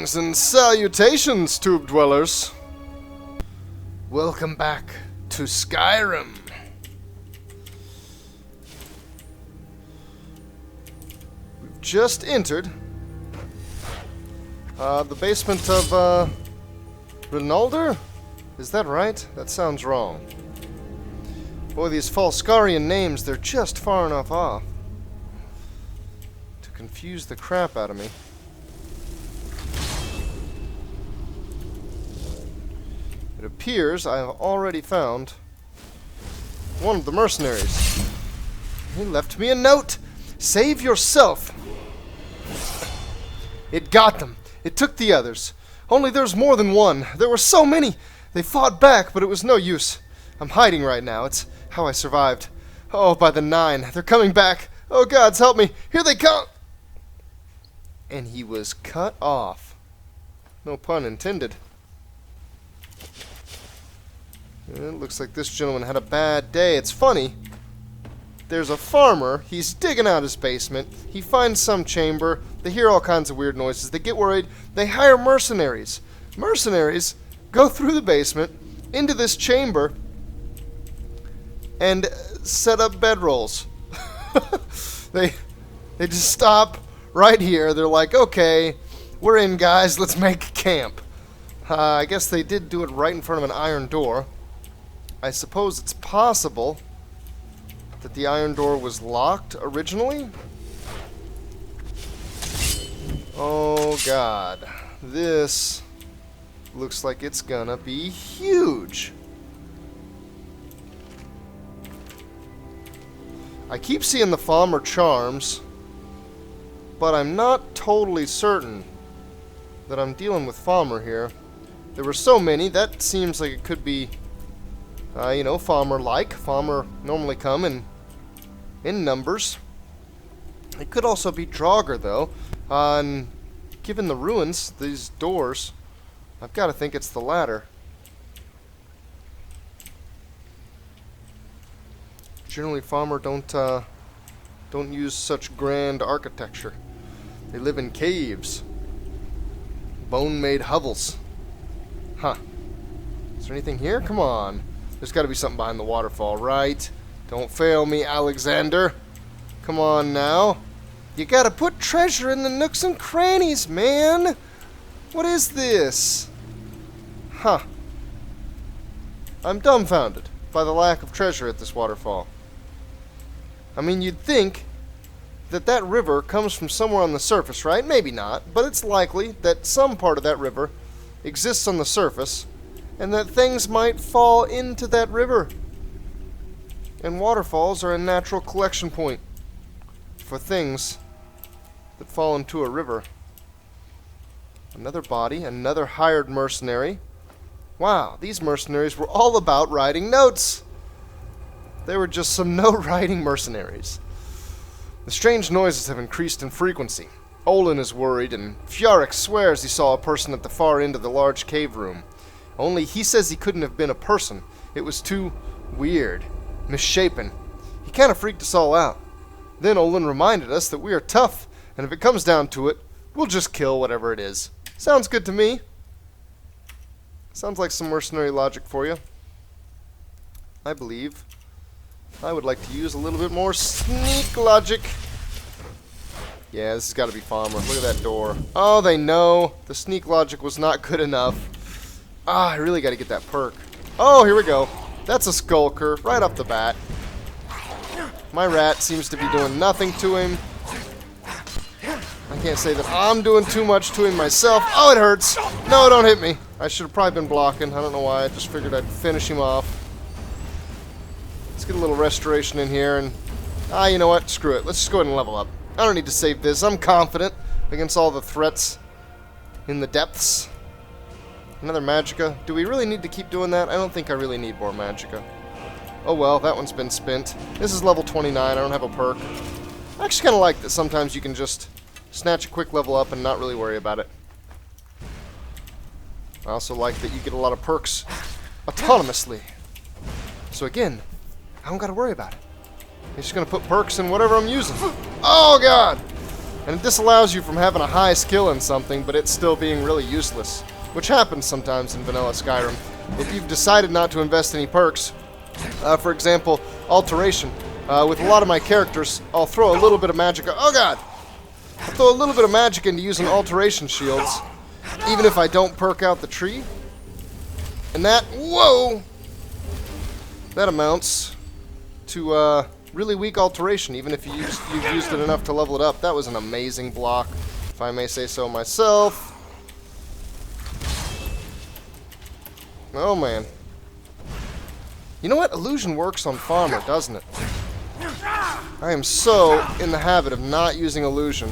Greetings and salutations, tube dwellers. Welcome back to Skyrim. We've just entered the basement of Ronalder? Is that right? That sounds wrong. Boy, these Falskaarian names, they're just far enough off to confuse the crap out of me. It appears I have already found one of the mercenaries. He left me a note. Save yourself. It got them. It took the others. Only there's more than one. There were so many. They fought back, but it was no use. I'm hiding right now. It's how I survived. Oh, by the 9. They're coming back. Oh, gods, help me. Here they come. And he was cut off. No pun intended. It looks like this gentleman had a bad day. It's funny. There's a farmer. He's digging out his basement. He finds some chamber. They hear all kinds of weird noises. They get worried. They hire mercenaries. Mercenaries go through the basement into this chamber and set up bedrolls. They just stop right here. They're like, okay, we're in, guys. Let's make camp. I guess they did do it right in front of an iron door. I suppose it's possible that the iron door was locked originally? Oh god. This looks like it's gonna be huge. I keep seeing the Falmer charms, but I'm not totally certain that I'm dealing with Falmer here. There were so many, that seems like it could be Falmer-like. Falmer normally come in numbers. It could also be Draugr, though. And given the ruins, these doors, I've got to think it's the latter. Generally, Falmer don't use such grand architecture. They live in caves, bone-made hovels. Huh? Is there anything here? Come on. There's got to be something behind the waterfall, right? Don't fail me, Alexander. Come on now. You got to put treasure in the nooks and crannies, man. What is this? Huh. I'm dumbfounded by the lack of treasure at this waterfall. I mean, you'd think that that river comes from somewhere on the surface, right? Maybe not, but it's likely that some part of that river exists on the surface, and that things might fall into that river. And waterfalls are a natural collection point for things that fall into a river. Another body, another hired mercenary. Wow, these mercenaries were all about writing notes. They were just some note-writing mercenaries. The strange noises have increased in frequency. Olin is worried, and Fjarek swears he saw a person at the far end of the large cave room. Only he says he couldn't have been a person. It was too weird, misshapen. He kind of freaked us all out. Then Olin reminded us that we are tough, and if it comes down to it, we'll just kill whatever it is. Sounds good to me. Sounds like some mercenary logic for you. I believe I would like to use a little bit more sneak logic. Yeah, this has got to be Falmer. Look at that door. Oh, they know. The sneak logic was not good enough. I really got to get that perk. Oh, here we go. That's a skulker right off the bat. My rat seems to be doing nothing to him. I can't say that I'm doing too much to him myself. Oh, it hurts. No, don't hit me. I should have probably been blocking. I don't know why. I just figured I'd finish him off. Let's get a little restoration in here and... you know what? Screw it. Let's just go ahead and level up. I don't need to save this. I'm confident against all the threats in the depths. Another Magicka. Do we really need to keep doing that? I don't think I really need more Magicka. Oh well, that one's been spent. This is level 29. I don't have a perk. I actually kind of like that sometimes you can just snatch a quick level up and not really worry about it. I also like that you get a lot of perks autonomously. So again, I don't got to worry about it. I'm just going to put perks in whatever I'm using. Oh god! And it disallows you from having a high skill in something, but it's still being really useless. Which happens sometimes in vanilla Skyrim. If you've decided not to invest any perks, for example, alteration. With a lot of my characters, I'll throw a little bit of magic. Oh god! I'll throw a little bit of magic into using alteration shields, even if I don't perk out the tree. And that, whoa! That amounts to really weak alteration, even if you've used it enough to level it up. That was an amazing block, if I may say so myself. Oh man. You know what? Illusion works on Farmer, doesn't it? I am so in the habit of not using illusion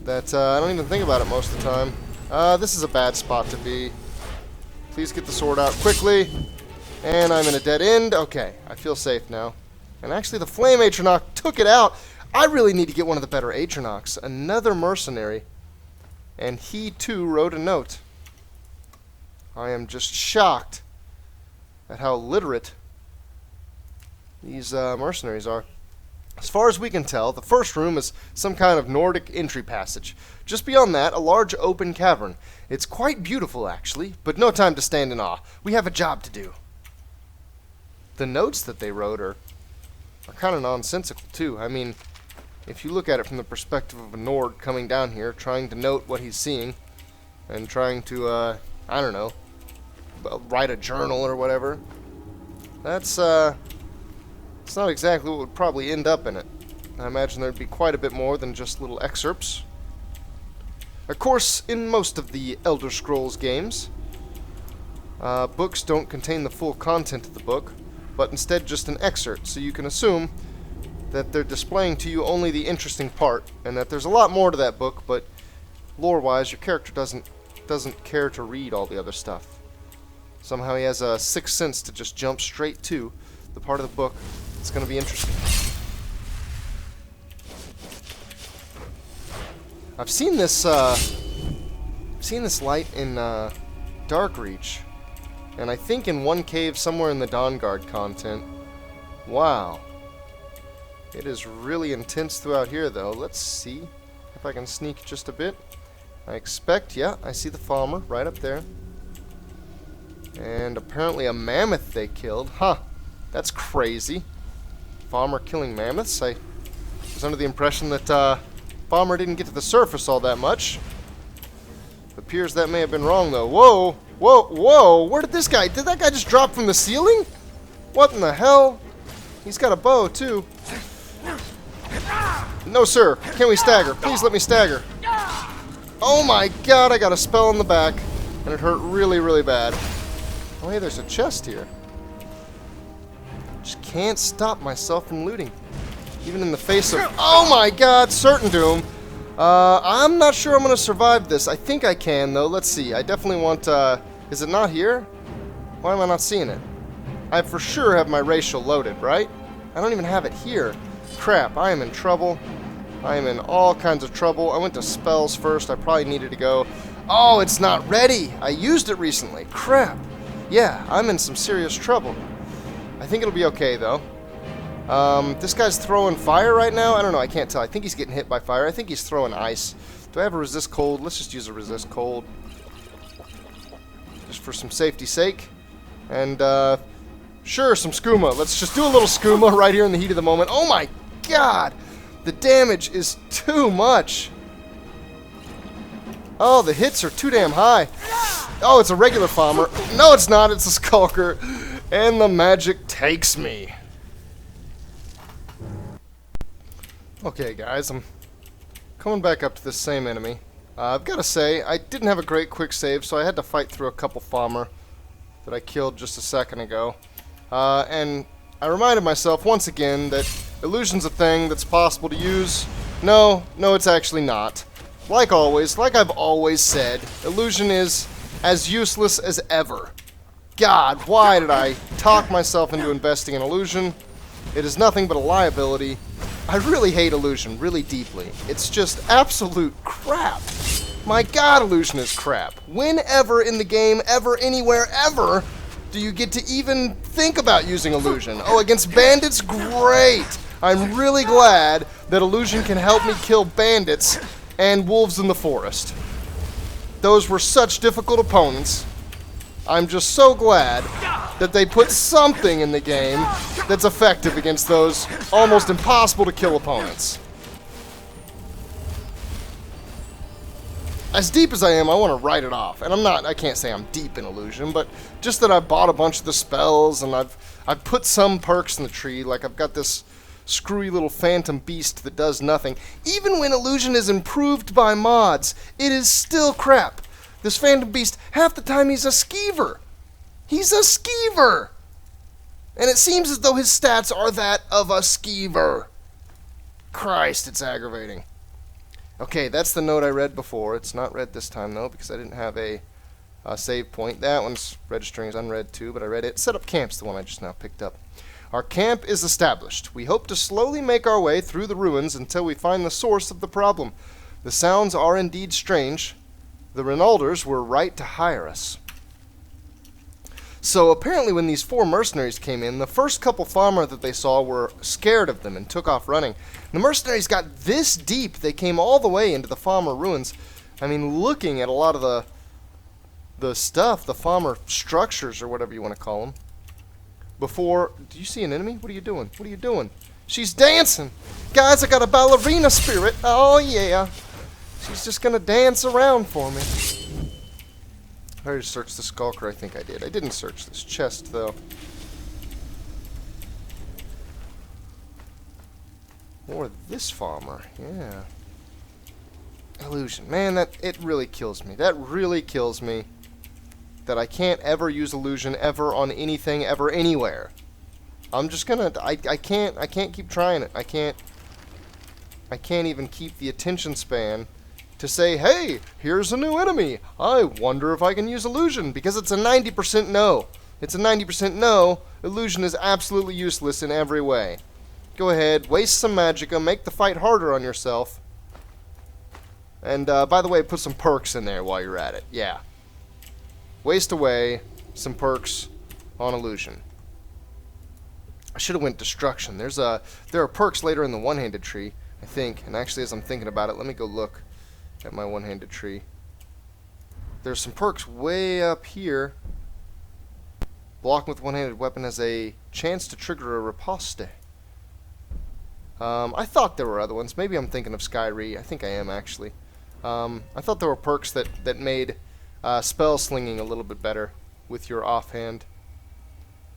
that I don't even think about it most of the time. This is a bad spot to be. Please get the sword out quickly. And I'm in a dead end. Okay, I feel safe now. And actually the Flame Atronach took it out. I really need to get one of the better Atronachs. Another mercenary. And he too wrote a note. I am just shocked at how literate these mercenaries are. As far as we can tell, the first room is some kind of Nordic entry passage. Just beyond that, a large open cavern. It's quite beautiful, actually, but no time to stand in awe. We have a job to do. The notes that they wrote are kind of nonsensical, too. I mean, if you look at it from the perspective of a Nord coming down here, trying to note what he's seeing, and trying to, I don't know, write a journal or whatever, that's, it's not exactly what would probably end up in it. I imagine there'd be quite a bit more than just little excerpts. Of course, in most of the Elder Scrolls games, books don't contain the full content of the book, but instead just an excerpt, so you can assume that they're displaying to you only the interesting part, and that there's a lot more to that book, but lore-wise, your character doesn't care to read all the other stuff. Somehow he has a sixth sense to just jump straight to the part of the book that's going to be interesting. I've seen this light in Darkreach, and I think in one cave somewhere in the Dawnguard content. Wow. It is really intense throughout here, though. Let's see if I can sneak just a bit. I expect, yeah, I see the farmer right up there. And apparently a mammoth they killed. Huh. That's crazy. Farmer killing mammoths? I was under the impression that Farmer didn't get to the surface all that much. It appears that may have been wrong, though. Whoa! Whoa! Whoa! Where did this guy... Did that guy just drop from the ceiling? What in the hell? He's got a bow, too. No, sir. Can we stagger? Please let me stagger. Oh my god, I got a spell in the back. And it hurt really, really bad. Oh, hey, there's a chest here. Just can't stop myself from looting. Even in the face of... Oh my god, certain doom. I'm not sure I'm going to survive this. I think I can, though. Let's see. I definitely want... Is it not here? Why am I not seeing it? I for sure have my racial loaded, right? I don't even have it here. Crap, I am in trouble. I am in all kinds of trouble. I went to spells first. I probably needed to go... Oh, it's not ready. I used it recently. Crap. Yeah, I'm in some serious trouble. I think it'll be okay, though. This guy's throwing fire right now? I don't know, I can't tell. I think he's getting hit by fire. I think he's throwing ice. Do I have a resist cold? Let's just use a resist cold. Just for some safety's sake. And, sure, some skooma. Let's just do a little skooma right here in the heat of the moment. Oh my god! The damage is too much. Oh, the hits are too damn high. Oh, it's a regular farmer. No, it's not. It's a skulker. And the magic takes me. Okay, guys, I'm coming back up to this same enemy. I've got to say, I didn't have a great quick save, so I had to fight through a couple farmer that I killed just a second ago. And I reminded myself once again that illusion's a thing that's possible to use. No, it's actually not. Like always, like I've always said, illusion is as useless as ever. God, why did I talk myself into investing in illusion? It is nothing but a liability. I really hate illusion, really deeply. It's just absolute crap. My god, illusion is crap. Whenever in the game, ever, anywhere, ever, do you get to even think about using illusion? Oh, against bandits? Great! I'm really glad that Illusion can help me kill bandits and wolves in the forest. Those were such difficult opponents. I'm just so glad that they put something in the game that's effective against those almost impossible to kill opponents. As deep as I am, I want to write it off. And I can't say I'm deep in Illusion, but just that I bought a bunch of the spells and I've put some perks in the tree. Like I've got this screwy little phantom beast that does nothing. Even when Illusion is improved by mods, it is still crap. This phantom beast, half the time he's a skeever. He's a skeever! And it seems as though his stats are that of a skeever. Christ, it's aggravating. Okay, that's the note I read before. It's not read this time, though, because I didn't have a save point. That one's registering as unread, too, but I read it. Set up camp's the one I just now picked up. Our camp is established. We hope to slowly make our way through the ruins until we find the source of the problem. The sounds are indeed strange. The Ronalders were right to hire us. So apparently when these 4 mercenaries came in, the first couple farmer that they saw were scared of them and took off running. The mercenaries got this deep, they came all the way into the farmer ruins. I mean, looking at a lot of the stuff, the farmer structures or whatever you want to call them. Before, do you see an enemy? What are you doing? What are you doing? She's dancing! Guys, I got a ballerina spirit! Oh yeah! She's just gonna dance around for me. I already searched the skulker, I think I did. I didn't search this chest, though. Or this farmer, yeah. Illusion. Man, it really kills me. That really kills me. That I can't ever use Illusion ever on anything, ever, anywhere. I'm just gonna... I can't keep trying it. I can't even keep the attention span to say, hey, here's a new enemy. I wonder if I can use Illusion, because it's a 90% no. It's a 90% no. Illusion is absolutely useless in every way. Go ahead, waste some magicka, make the fight harder on yourself. And, by the way, put some perks in there while you're at it. Yeah. Waste away some perks on Illusion. I should have went Destruction. There are perks later in the one-handed tree, I think. And actually, as I'm thinking about it, let me go look at my one-handed tree. There's some perks way up here. Blocking with one-handed weapon has a chance to trigger a riposte. I thought there were other ones. Maybe I'm thinking of Skyri. I think I am, actually. I thought there were perks that made spell slinging a little bit better with your offhand.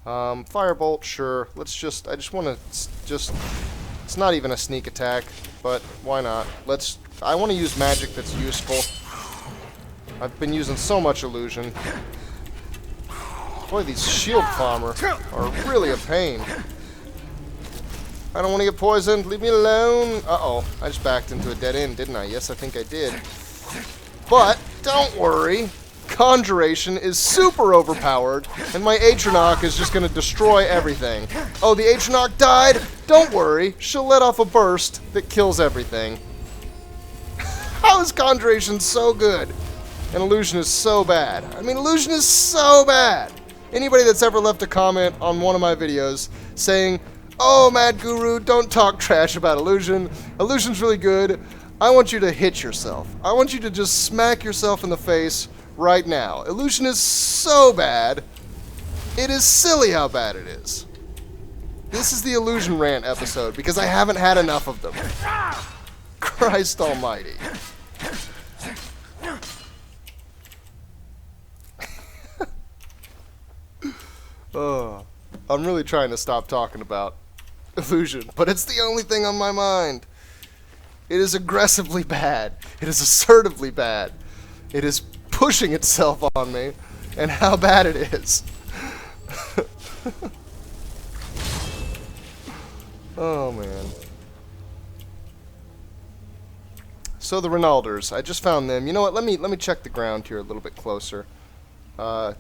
Firebolt, sure. I just want to it's not even a sneak attack, but why not? I want to use magic that's useful. I've been using so much Illusion. Boy, these shield farmer are really a pain. I don't want to get poisoned. Leave me alone. Uh-oh. I just backed into a dead end, didn't I? Yes, I think I did. But, don't worry. Conjuration is super overpowered, and my Atronach is just going to destroy everything. Oh, the Atronach died? Don't worry. She'll let off a burst that kills everything. How is Conjuration so good? And Illusion is so bad. I mean, Illusion is so bad. Anybody that's ever left a comment on one of my videos saying, oh, Mad Guru, don't talk trash about Illusion. Illusion's really good. I want you to hit yourself. I want you to just smack yourself in the face right now. Illusion is so bad. It is silly how bad it is. This is the Illusion rant episode because I haven't had enough of them. Christ almighty. Oh, I'm really trying to stop talking about Illusion, but it's the only thing on my mind. It is aggressively bad. It is assertively bad. It is pushing itself on me, and how bad it is. Oh, man. So the Ronalders, I just found them. You know what? Let me check the ground here a little bit closer. All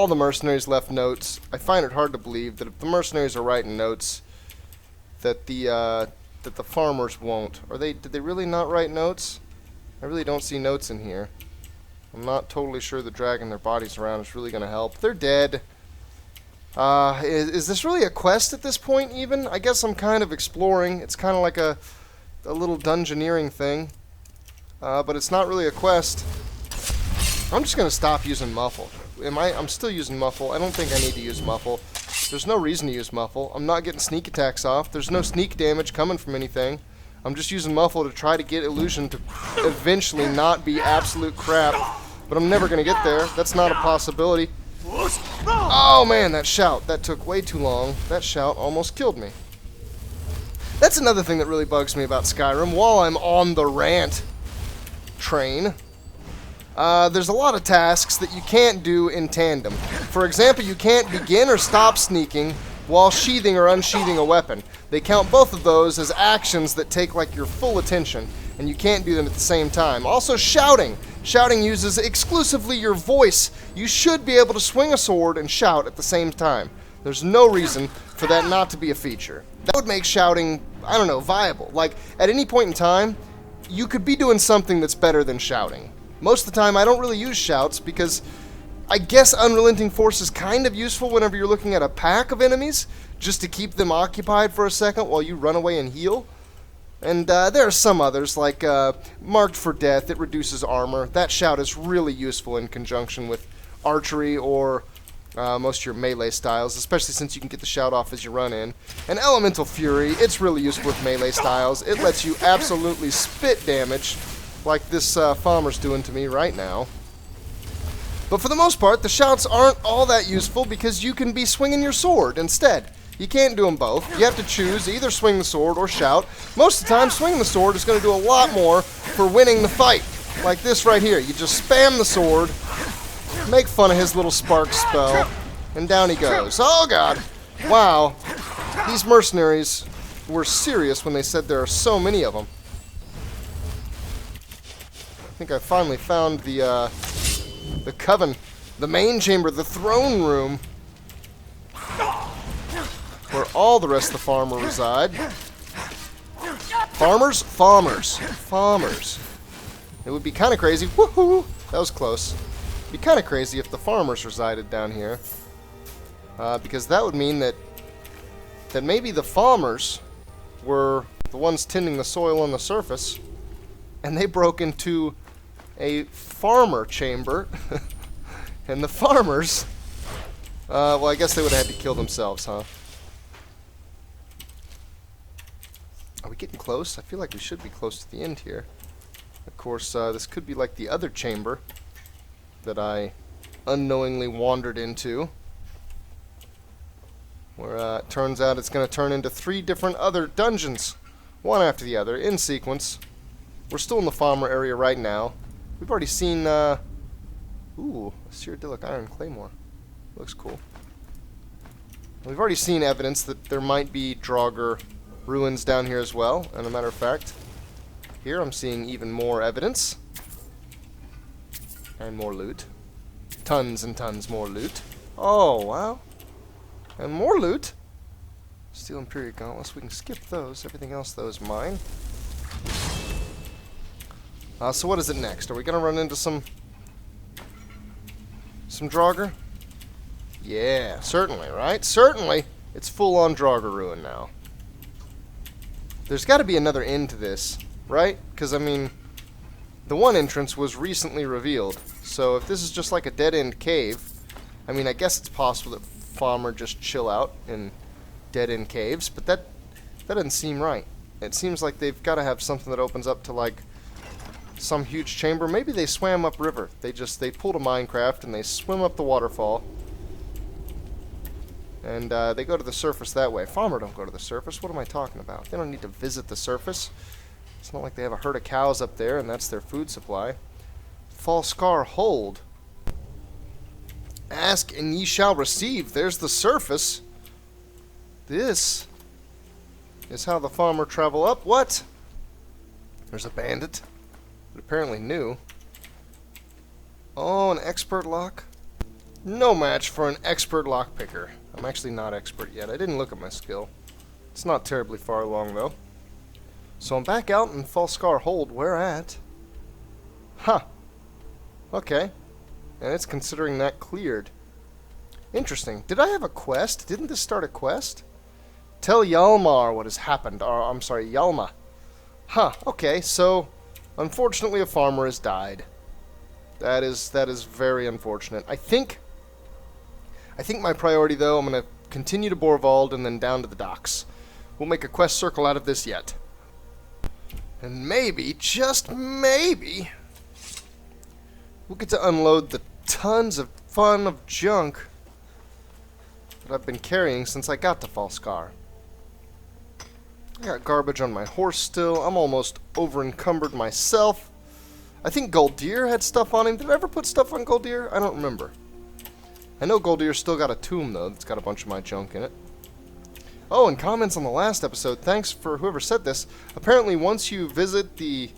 the mercenaries left notes. I find it hard to believe that if the mercenaries are writing notes, that the farmers won't. Did they really not write notes? I really don't see notes in here. I'm not totally sure that dragging their bodies around is really going to help. They're dead. Is this really a quest at this point, even? I guess I'm kind of exploring. It's kind of like a little dungeoneering thing. But it's not really a quest. I'm just going to stop using Muffle. I'm still using Muffle. I don't think I need to use Muffle. There's no reason to use Muffle. I'm not getting sneak attacks off. There's no sneak damage coming from anything. I'm just using Muffle to try to get Illusion to eventually not be absolute crap. But I'm never going to get there. That's not a possibility. Oh man, that shout. That took way too long. That shout almost killed me. That's another thing that really bugs me about Skyrim while I'm on the rant train. There's a lot of tasks that you can't do in tandem. For example, you can't begin or stop sneaking while sheathing or unsheathing a weapon. They count both of those as actions that take like your full attention, and you can't do them at the same time. Also, shouting. Shouting uses exclusively your voice. You should be able to swing a sword and shout at the same time. There's no reason for that not to be a feature. That would make shouting, I don't know, viable. Like, at any point in time, you could be doing something that's better than shouting. Most of the time, I don't really use shouts because I guess Unrelenting Force is kind of useful whenever you're looking at a pack of enemies, just to keep them occupied for a second while you run away and heal. And there are some others, like Marked for Death. It reduces armor. That shout is really useful in conjunction with archery or most of your melee styles, especially since you can get the shout off as you run in. And Elemental Fury, it's really useful with melee styles. It lets you absolutely spit damage, like this farmer's doing to me right now. But for the most part, the shouts aren't all that useful because you can be swinging your sword instead. You can't do them both. You have to choose either swing the sword or shout. Most of the time, swinging the sword is going to do a lot more for winning the fight. Like this right here. You just spam the sword, make fun of his little spark spell, and down he goes. Oh god! Wow. These mercenaries were serious when they said there are so many of them. I think I finally found the coven, the main chamber, the throne room, where all the rest of the farmer reside. Farmers? Farmers. Farmers. It would be kind of crazy. Woohoo! That was close. It'd be kind of crazy if the farmers resided down here. Because that would mean that maybe the farmers were the ones tending the soil on the surface, and they broke into a farmer chamber, and the farmers, well, I guess they would have had to kill themselves, huh? Are we getting close? I feel like we should be close to the end here. Of course, this could be like the other chamber that I unknowingly wandered into, where it turns out it's going to turn into 3 different other dungeons, one after the other, in sequence. We're still in the farmer area right now. We've already seen, ooh, a Cyrodiilic Iron Claymore. Looks cool. We've already seen evidence that there might be Draugr ruins down here as well, and a matter of fact, here I'm seeing even more evidence. And more loot. Tons and tons more loot. Oh, wow. And more loot. Steel Imperial Gauntlets, we can skip those. Everything else, though, is mine. So what is it next? Are we going to run into some Draugr? Yeah, certainly, right? Certainly. It's full-on Draugr ruin now. There's got to be another end to this, right? Because, I mean, the one entrance was recently revealed. So if this is just like a dead-end cave, I mean, I guess it's possible that Farmer just chill out in dead-end caves, but that doesn't seem right. It seems like they've got to have something that opens up to, like, some huge chamber. Maybe they swam upriver. They pulled a Minecraft and they swim up the waterfall. And they go to the surface that way. Farmer don't go to the surface. What am I talking about? They don't need to visit the surface. It's not like they have a herd of cows up there and that's their food supply. Falskaar hold. Ask and ye shall receive. There's the surface. This is how the farmer travel up. What? There's a bandit. But apparently new. Oh, an expert lock? No match for an expert lockpicker. I'm actually not expert yet. I didn't look at my skill. It's not terribly far along, though. So I'm back out in Falskaar hold. Where at? Huh. Okay. And it's considering that cleared. Interesting. Did I have a quest? Didn't this start a quest? Tell Hjalmar what has happened. Or, I'm sorry, Hjalma. Huh, okay, so unfortunately a farmer has died. That is very unfortunate. I think my priority, though, I'm going to continue to Borvald and then down to the docks. We'll make a quest circle out of this yet. And maybe, just maybe, we'll get to unload the tons of fun of junk that I've been carrying since I got to Falskaar. I got garbage on my horse still. I'm almost over-encumbered myself. I think Goldir had stuff on him. Did I ever put stuff on Goldir? I don't remember. I know Goldir's still got a tomb, though, that's got a bunch of my junk in it. Oh, and comments on the last episode. Thanks for whoever said this. Apparently, once you visit the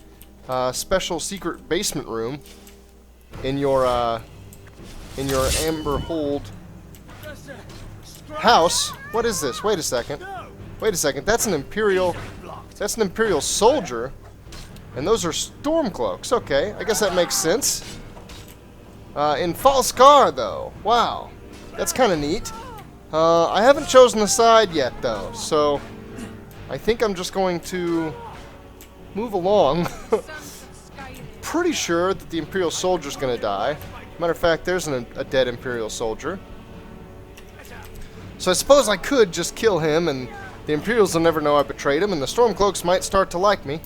special secret basement room in your Amber Hold house... What is this? Wait a second. Wait a second. That's an Imperial soldier. And those are storm cloaks. Okay, I guess that makes sense. In Falskaar, though. Wow. That's kind of neat. I haven't chosen a side yet, though, so I think I'm just going to move along. Pretty sure that the Imperial soldier's going to die. Matter of fact, there's a dead Imperial soldier. So I suppose I could just kill him, and the Imperials will never know I betrayed him, and the Stormcloaks might start to like me.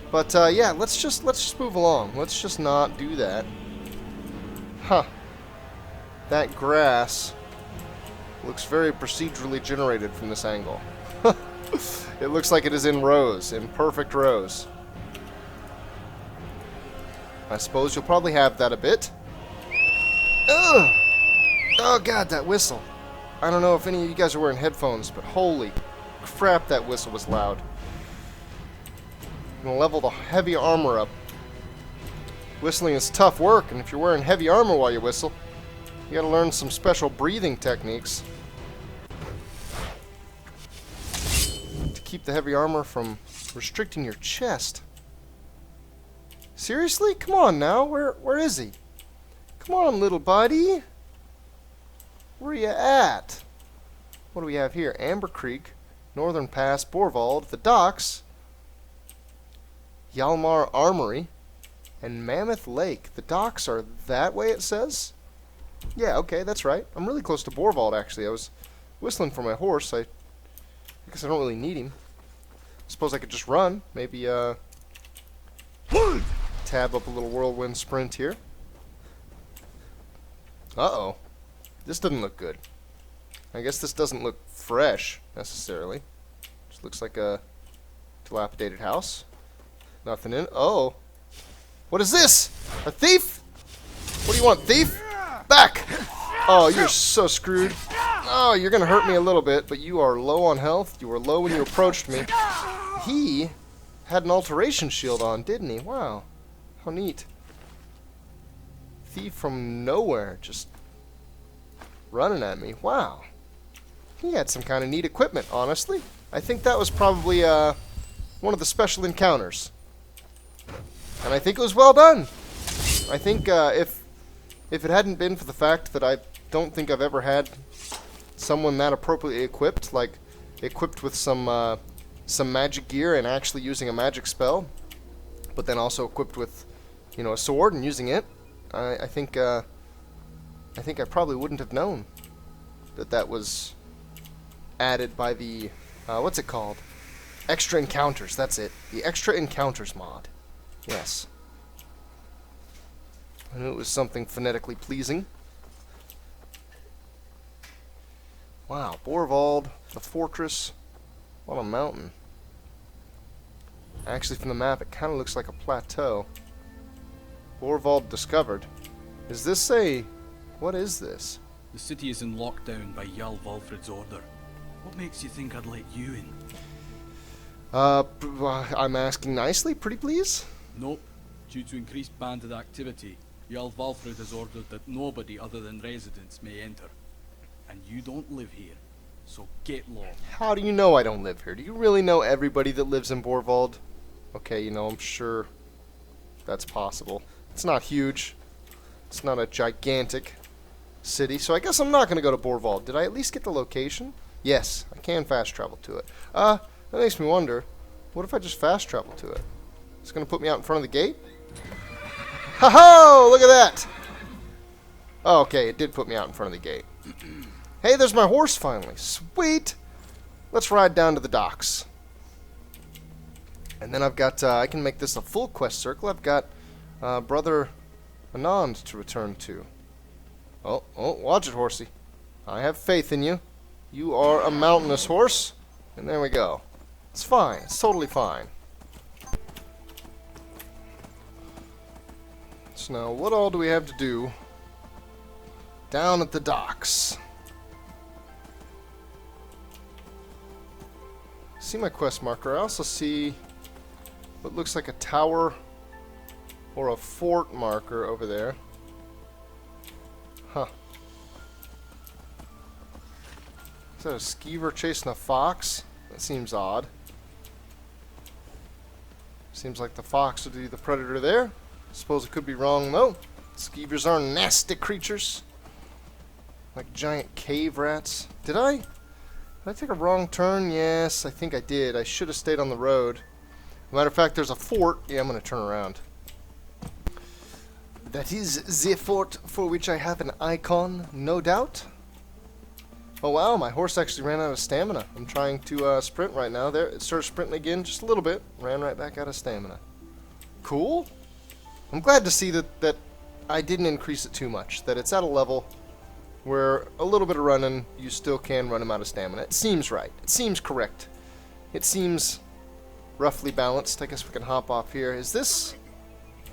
But yeah, let's just move along. Let's just not do that. Huh. That grass looks very procedurally generated from this angle. It looks like it is in rows, in perfect rows. I suppose you'll probably have that a bit. Ugh! Oh god, that whistle. I don't know if any of you guys are wearing headphones, but holy crap, that whistle was loud. I'm gonna level the heavy armor up. Whistling is tough work, and if you're wearing heavy armor while you whistle, you gotta learn some special breathing techniques to keep the heavy armor from restricting your chest. Seriously? Come on now. Where is he? Come on, little buddy. Where you at? What do we have here? Amber Creek, Northern Pass, Borvald, the docks, Hjalmar Armory, and Mammoth Lake. The docks are that way, it says? Yeah, okay, that's right. I'm really close to Borvald, actually. I was whistling for my horse. I guess I don't really need him. Suppose I could just run. Maybe, tab up a little whirlwind sprint here. Uh-oh. This doesn't look good. I guess this doesn't look fresh, necessarily. Just looks like a dilapidated house. Nothing in it. Oh. What is this? A thief? What do you want, thief? Back! Oh, you're so screwed. Oh, you're gonna hurt me a little bit, but you are low on health. You were low when you approached me. He had an alteration shield on, didn't he? Wow. How neat. Thief from nowhere, just running at me. Wow. He had some kind of neat equipment, honestly. I think that was probably one of the special encounters. And I think it was well done. I think if it hadn't been for the fact that I don't think I've ever had someone that appropriately equipped, like equipped with some magic gear and actually using a magic spell, but then also equipped with, you know, a sword and using it, I think I probably wouldn't have known that was added by the what's it called? Extra Encounters. That's it. The Extra Encounters mod. Yes. I knew it was something phonetically pleasing. Wow, Borvald, the fortress. What a mountain. Actually, from the map, it kind of looks like a plateau. Borvald discovered. Is this a... what is this? The city is in lockdown by Jarl Valfrid's order. What makes you think I'd let you in? I'm asking nicely, pretty please? Nope. Due to increased bandit activity, Jarl Valfrid has ordered that nobody other than residents may enter. And you don't live here, so get lost. How do you know I don't live here? Do you really know everybody that lives in Borvald? Okay, you know, I'm sure that's possible. It's not huge. It's not a gigantic city, so I guess I'm not going to go to Borval. Did I at least get the location? Yes, I can fast travel to it. That makes me wonder, what if I just fast travel to it? It's going to put me out in front of the gate? Ho-ho! Look at that! Oh, okay, it did put me out in front of the gate. Hey, there's my horse finally. Sweet! Let's ride down to the docks. And then I've got, I can make this a full quest circle. I've got Brother Anand to return to. Oh, watch it, horsey. I have faith in you. You are a mountainous horse. And there we go. It's fine. It's totally fine. So now, what all do we have to do down at the docks? See my quest marker. I also see what looks like a tower or a fort marker over there. Huh. Is that a skeever chasing a fox? That seems odd. Seems like the fox would be the predator there. Suppose it could be wrong though. Skeevers are nasty creatures. Like giant cave rats. Did I take a wrong turn? Yes, I think I did. I should have stayed on the road. Matter of fact, there's a fort. Yeah, I'm going to turn around. That is the fort for which I have an icon, no doubt. Oh wow, my horse actually ran out of stamina. I'm trying to sprint right now. There, it started sprinting again just a little bit. Ran right back out of stamina. Cool. I'm glad to see that I didn't increase it too much. That it's at a level where a little bit of running, you still can run him out of stamina. It seems right. It seems correct. It seems roughly balanced. I guess we can hop off here. Is this...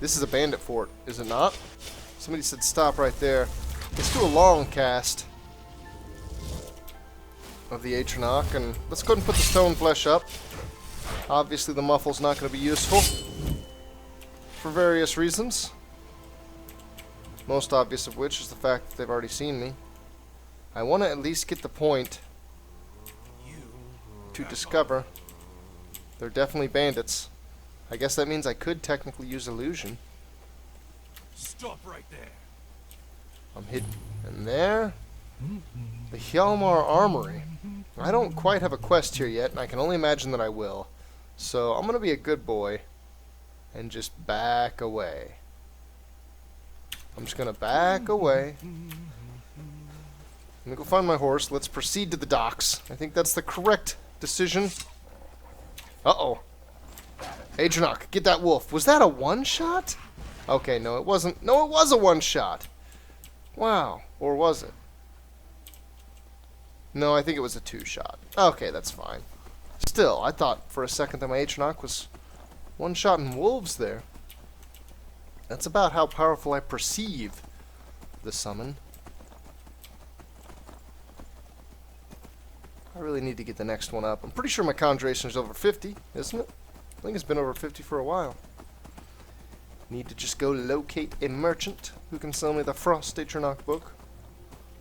This is a bandit fort, is it not? Somebody said stop right there. Let's do a long cast of the Atronach, and let's go ahead and put the stone flesh up. Obviously the muffle's not going to be useful for various reasons. Most obvious of which is the fact that they've already seen me. I want to at least get the point to discover they're definitely bandits. I guess that means I could technically use illusion. Stop right there. I'm hidden in there. The Hjalmar Armory. I don't quite have a quest here yet, and I can only imagine that I will. So I'm going to be a good boy and just back away. I'm just going to back away. I'm going to go find my horse. Let's proceed to the docks. I think that's the correct decision. Uh-oh. Atronach, get that wolf. Was that a one-shot? Okay, no, it wasn't. No, it was a one-shot. Wow. Or was it? No, I think it was a two-shot. Okay, that's fine. Still, I thought for a second that my Atronach was one-shotting wolves there. That's about how powerful I perceive the summon. I really need to get the next one up. I'm pretty sure my conjuration is over 50, isn't it? I think it's been over 50 for a while. Need to just go locate a merchant who can sell me the Frost Atronach book.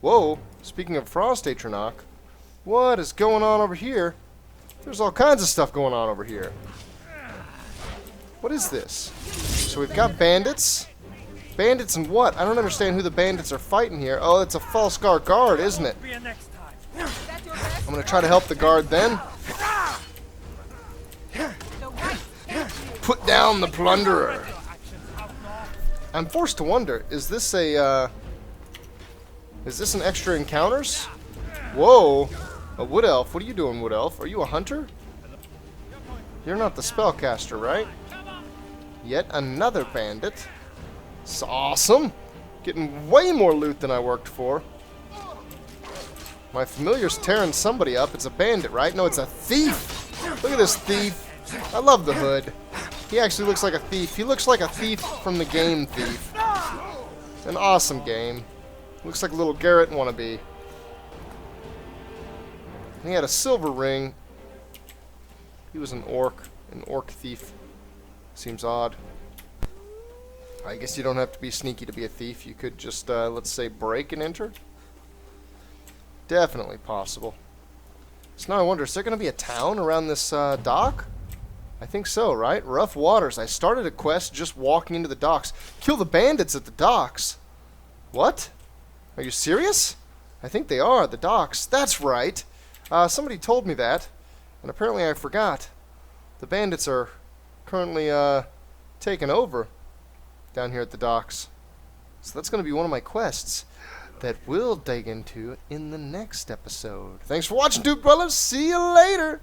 Whoa, speaking of Frost Atronach, what is going on over here? There's all kinds of stuff going on over here. What is this? So we've got bandits. Bandits and what? I don't understand who the bandits are fighting here. Oh, it's a Falskaar guard, isn't it? I'm going to try to help the guard then. Put down the plunderer. I'm forced to wonder, is this an extra encounters? Whoa, a wood elf. What are you doing, wood elf? Are you a hunter? You're not the spellcaster, right? Yet another bandit. It's awesome. Getting way more loot than I worked for. My familiar's tearing somebody up. It's a bandit, right? No, it's a thief. Look at this thief. I love the hood. He actually looks like a thief. He looks like a thief from the game Thief. An awesome game. Looks like a little Garrett wannabe. He had a silver ring. He was an orc thief. Seems odd. I guess you don't have to be sneaky to be a thief. You could just, let's say, break and enter. Definitely possible. So now I wonder, is there going to be a town around this dock? I think so, right? Rough Waters. I started a quest just walking into the docks. Kill the bandits at the docks. What? Are you serious? I think they are, the docks. That's right. Somebody told me that, and apparently I forgot. The bandits are currently taking over down here at the docks. So that's going to be one of my quests that we'll dig into in the next episode. Thanks for watching, Dude Brothers. See you later.